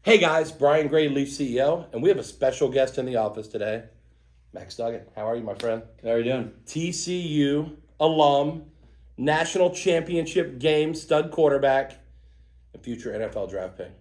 Hey guys, Brian Gray, Leaf CEO, and we have a special guest in the office today, Max Duggan. How are you, my friend? How are you doing? TCU alum, national championship game stud quarterback, and future NFL draft pick.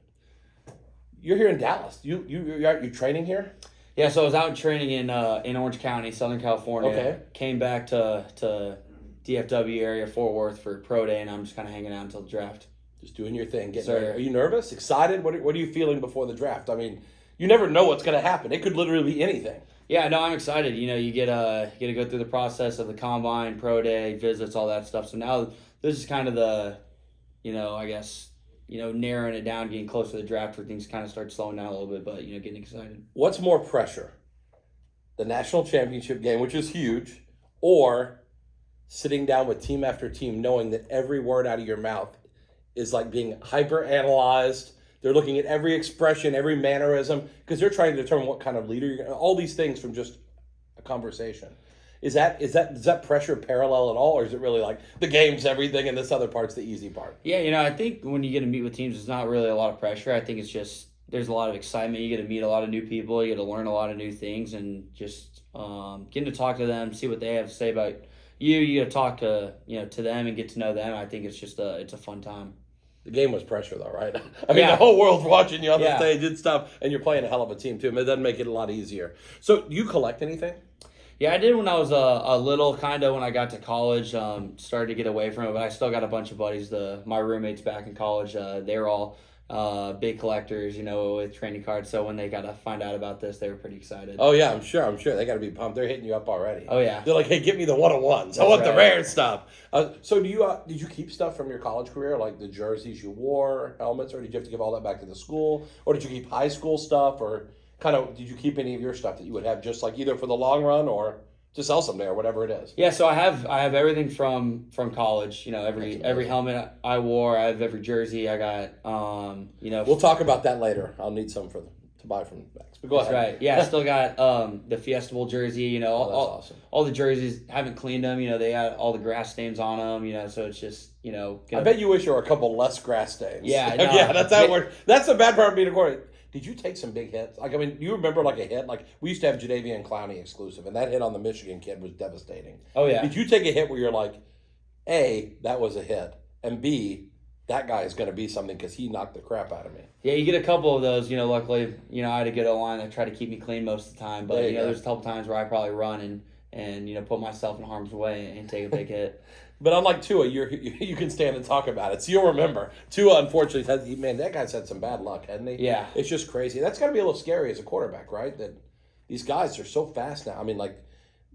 You're here in Dallas. You training here? Yeah, so I was out training in Orange County, Southern California. Okay. Came back to DFW area, Fort Worth for pro day, and I'm just kind of hanging out until the draft. Just doing your thing. Sir. Are you nervous? Excited? What are you feeling before the draft? I mean, you never know what's going to happen. It could literally be anything. Yeah, no, I'm excited. You know, you get to go through the process of the combine, pro day, visits, all that stuff. So now this is kind of the, I guess, narrowing it down, getting closer to the draft where things kind of start slowing down a little bit, but, getting excited. What's more pressure? The national championship game, which is huge, or sitting down with team after team knowing that every word out of your mouth is like being hyper-analyzed. They're looking at every expression, every mannerism, because they're trying to determine what kind of leader you're going to, all these things from just a conversation. Does that pressure parallel at all, or is it really like the game's everything and this other part's the easy part? Yeah, I think when you get to meet with teams, it's not really a lot of pressure. I think it's just there's a lot of excitement. You get to meet a lot of new people. You get to learn a lot of new things, and just getting to talk to them, see what they have to say about you. You get to talk to to them and get to know them. I think it's just it's a fun time. The game was pressure, though, right? I mean, the whole world's watching you on the stage and stuff, and you're playing a hell of a team, too. It doesn't make it a lot easier. So, do you collect anything? Yeah, I did when I was a little, kind of when I got to college, started to get away from it, but I still got a bunch of buddies. My roommates back in college, they were all big collectors, with trading cards. So when they got to find out about this, they were pretty excited. Oh, yeah, I'm sure. They got to be pumped. They're hitting you up already. Oh, yeah. They're like, hey, give me the one-on-ones. I want the rare stuff. So did you keep stuff from your college career, like the jerseys you wore, helmets, or did you have to give all that back to the school? Or did you keep high school stuff, or did you keep any of your stuff that you would have just like either for the long run or to sell someday or whatever it is? Yeah, so I have everything from college. Every helmet I wore, I have every jersey. I got We'll talk about that later. I'll need some to buy from Max. But go ahead. That's right. Yeah, I still got the Fiesta Bowl jersey. That's awesome. All the jerseys, haven't cleaned them. They had all the grass stains on them. So it's just I bet you wish there were a couple less grass stains. Yeah, no, yeah, that's how it works. That's the bad part of being a quarterback. Did you take some big hits? Like, I mean, you remember like a hit? Like, we used to have Jadeveon Clowney exclusive, and that hit on the Michigan kid was devastating. Oh, yeah. Did you take a hit where you're like, A, that was a hit, and B, that guy is going to be something because he knocked the crap out of me? Yeah, you get a couple of those. Luckily, I had a good O-line that tried to keep me clean most of the time. But, there's a couple times where I probably run and put myself in harm's way and take a big hit. But unlike Tua, you can stand and talk about it, so you'll remember. Tua, unfortunately, that guy's had some bad luck, hasn't he? Yeah. It's just crazy. That's got to be a little scary as a quarterback, right? That these guys are so fast now. I mean, like,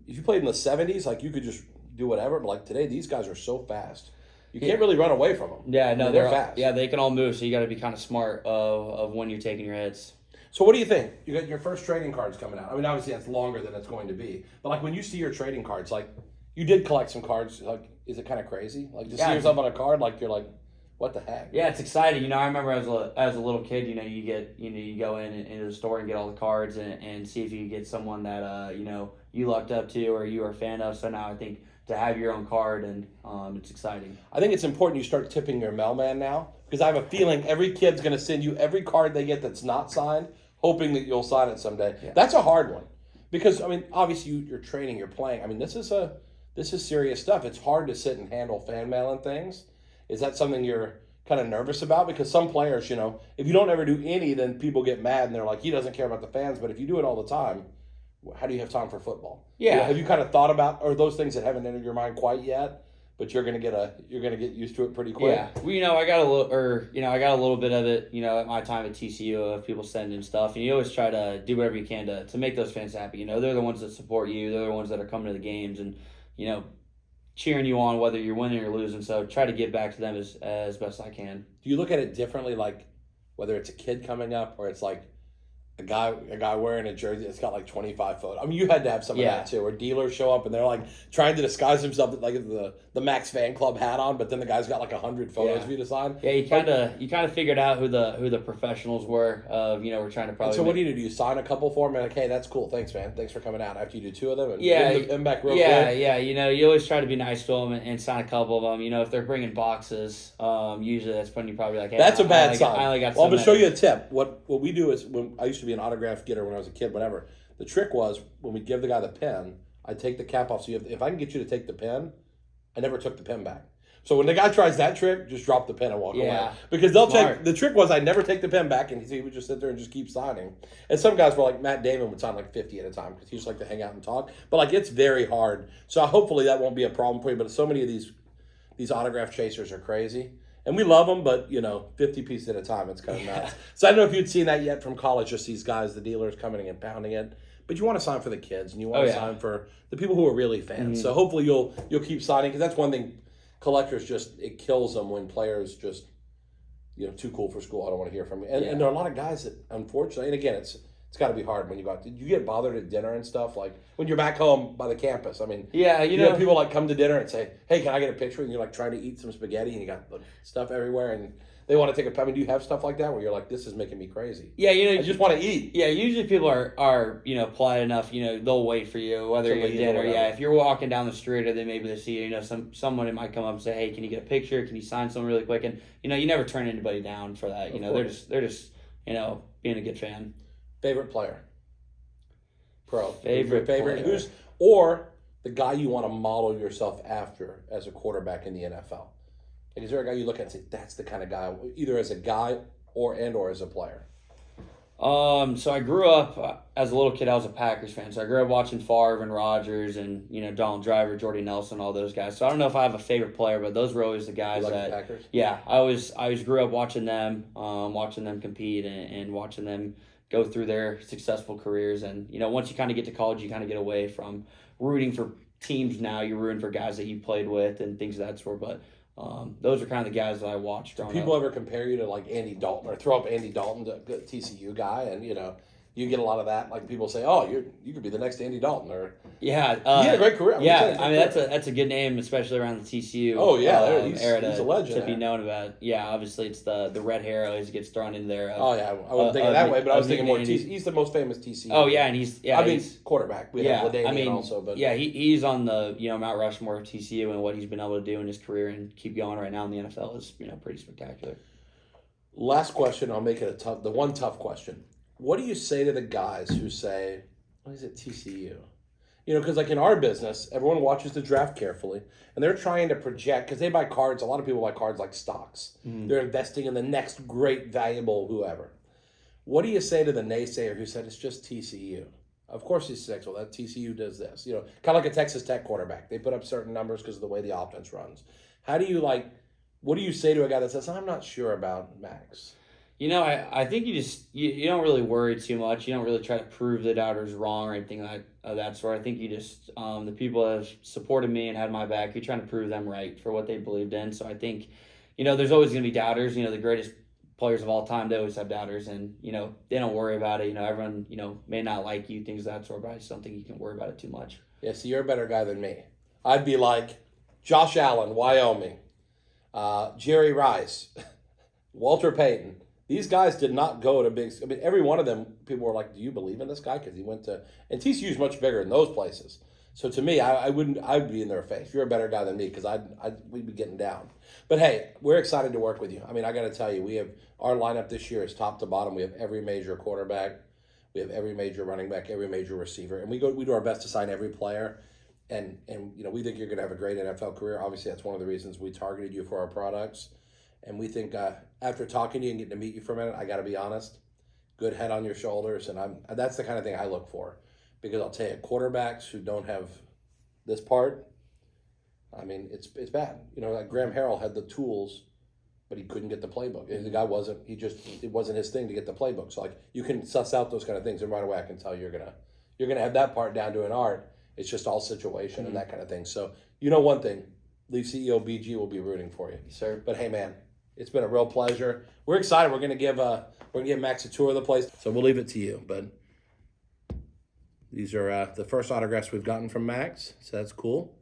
if you played in the 70s, like, you could just do whatever. But, like, today, these guys are so fast. You can't really run away from them. Yeah, no, they're fast. Yeah, they can all move, so you got to be kind of smart of when you're taking your hits. So what do you think? You got your first trading cards coming out. I mean, obviously, that's longer than it's going to be. But, like, when you see your trading cards, like, you did collect some cards, like, is it kind of crazy? Like, just see yourself on a card, like, you're like, what the heck? Yeah, it's exciting. I remember as a little kid, you go into the store and get all the cards and see if you get someone that, you looked up to or you are a fan of. So now I think to have your own card, and it's exciting. I think it's important you start tipping your mailman now, because I have a feeling every kid's going to send you every card they get that's not signed, hoping that you'll sign it someday. Yeah. That's a hard one, because, I mean, obviously you're training, you're playing. I mean, this is serious stuff. It's hard to sit and handle fan mail and things. Is that something you're kind of nervous about? Because some players, if you don't ever do any, then people get mad and they're like, he doesn't care about the fans. But if you do it all the time, how do you have time for football? Yeah. Have you kind of thought about, or those things that haven't entered your mind quite yet, but you're gonna get used to it pretty quick? Yeah. Well, I got a little bit of it, at my time at TCU of people sending stuff, and you always try to do whatever you can to make those fans happy. They're the ones that support you. They're the ones that are coming to the games and cheering you on whether you're winning or losing. So try to give back to them as best I can. Do you look at it differently, like whether it's a kid coming up or it's like a guy wearing a jersey that's got like 25 photos. I mean, you had to have some of that too, where dealers show up and they're like trying to disguise themselves like the Max fan club hat on, but then the guy's got like 100 photos for you to sign. Yeah, you kind of figured out who the professionals were. We're trying to probably. So what do? You sign a couple for them and like, hey, that's cool, thanks man, thanks for coming out. After you do 2 of them, and give them back real quick. Yeah. You always try to be nice to them and sign a couple of them. If they're bringing boxes, usually that's when you probably like. Hey, that's a bad sign. I only got. Well, I'm gonna show you a tip. What we do is when I used to be an autograph getter when I was a kid, whatever. The trick was when we give the guy the pen, I take the cap off. So if I can get you to take the pen, I never took the pen back. So when the guy tries that trick, just drop the pen and walk away. Because they'll take the trick was I never take the pen back, and he would just sit there and just keep signing. And some guys were like Matt Damon would sign like 50 at a time because he just like to hang out and talk. But like it's very hard. So hopefully that won't be a problem for you. But so many of these autograph chasers are crazy. And we love them, but 50 pieces at a time, it's kind of nuts. So I don't know if you'd seen that yet from college, just these guys, the dealers coming in and pounding it. But you want to sign for the kids, and you want to sign for the people who are really fans. So hopefully you'll keep signing, because that's one thing. Collectors it kills them when players just too cool for school. I don't want to hear from you. And there are a lot of guys that unfortunately, and again, it's got to be hard when you go out. Did you get bothered at dinner and stuff, like when you're back home by the campus? I mean, you know, people like come to dinner and say, "Hey, can I get a picture?" And you're like trying to eat some spaghetti and you got stuff everywhere, and they want to take a. I mean, do you have stuff like that where you're like, "This is making me crazy"? Yeah, I just want to eat. Yeah, usually people are polite enough. They'll wait for you whether you're at dinner. Yeah, if you're walking down the street or maybe they see you. Someone might come up and say, "Hey, can you get a picture? Can you sign something really quick?" And you never turn anybody down for that. They're just being a good fan. Favorite player. Pro. Favorite player. Or the guy you want to model yourself after as a quarterback in the NFL? Like, is there a guy you look at and say, that's the kind of guy, either as a guy or as a player? So I grew up, as a little kid, I was a Packers fan. So I grew up watching Favre and Rodgers and, Donald Driver, Jordy Nelson, all those guys. So I don't know if I have a favorite player, but those were always the guys you like the Packers? Yeah, I always grew up watching them compete and watching them go through their successful careers. And, once you kind of get to college, you kind of get away from rooting for teams now. You're rooting for guys that you played with and things of that sort. But those are kind of the guys that I watched. Do people ever compare you to like Andy Dalton or throw up Andy Dalton, the TCU guy, and you get a lot of that? Like people say, "Oh, you could be the next Andy Dalton," or he had a great career. That's a good name, especially around the TCU. Oh yeah, he's a legend to be known about. Yeah, obviously it's the red hair always gets thrown in there. I wasn't thinking that way, but I was thinking more. He's the most famous TCU. Oh yeah, and he's quarterback. We have LaDainian also, but he's on the Mount Rushmore of TCU, and what he's been able to do in his career and keep going right now in the NFL is pretty spectacular. Last question, I'll make it the one tough question. What do you say to the guys who say, "What is it, TCU?" Because like in our business, everyone watches the draft carefully, and they're trying to project, because they buy cards. A lot of people buy cards like stocks. They're investing in the next great, valuable whoever. What do you say to the naysayer who said it's just TCU? Of course he's successful. That TCU does this. Kind of like a Texas Tech quarterback. They put up certain numbers because of the way the offense runs. What do you say to a guy that says, "I'm not sure about Max"? I think you don't really worry too much. You don't really try to prove the doubters wrong or anything like that sort. I think you just, the people that have supported me and had my back, you're trying to prove them right for what they believed in. So I think, there's always going to be doubters. The greatest players of all time, they always have doubters, and, they don't worry about it. Everyone, may not like you, things of that sort, but I just don't think you can worry about it too much. Yeah, so you're a better guy than me. I'd be like Josh Allen, Wyoming, Jerry Rice, Walter Payton. These guys did not go to big. I mean, every one of them, people were like, "Do you believe in this guy?" Because he went to, and TCU is much bigger than those places. So to me, I'd be in their face. You're a better guy than me because we'd be getting down. But hey, we're excited to work with you. I mean, I got to tell you, we have our lineup this year is top to bottom. We have every major quarterback, we have every major running back, every major receiver, and we do our best to sign every player. And we think you're going to have a great NFL career. Obviously, that's one of the reasons we targeted you for our products. And we think after talking to you and getting to meet you for a minute, I got to be honest, good head on your shoulders. And that's the kind of thing I look for. Because I'll tell you, quarterbacks who don't have this part, I mean, it's bad. Like Graham Harrell had the tools, but he couldn't get the playbook. The guy it wasn't his thing to get the playbook. So like you can suss out those kind of things. And right away I can tell you're gonna have that part down to an art. It's just all situation and that kind of thing. So one thing, Leaf CEO BG will be rooting for you. Sir. But hey man, It's been a real pleasure. We're excited. We're gonna give Max a tour of the place. So we'll leave it to you, bud. These are the first autographs we've gotten from Max, so that's cool.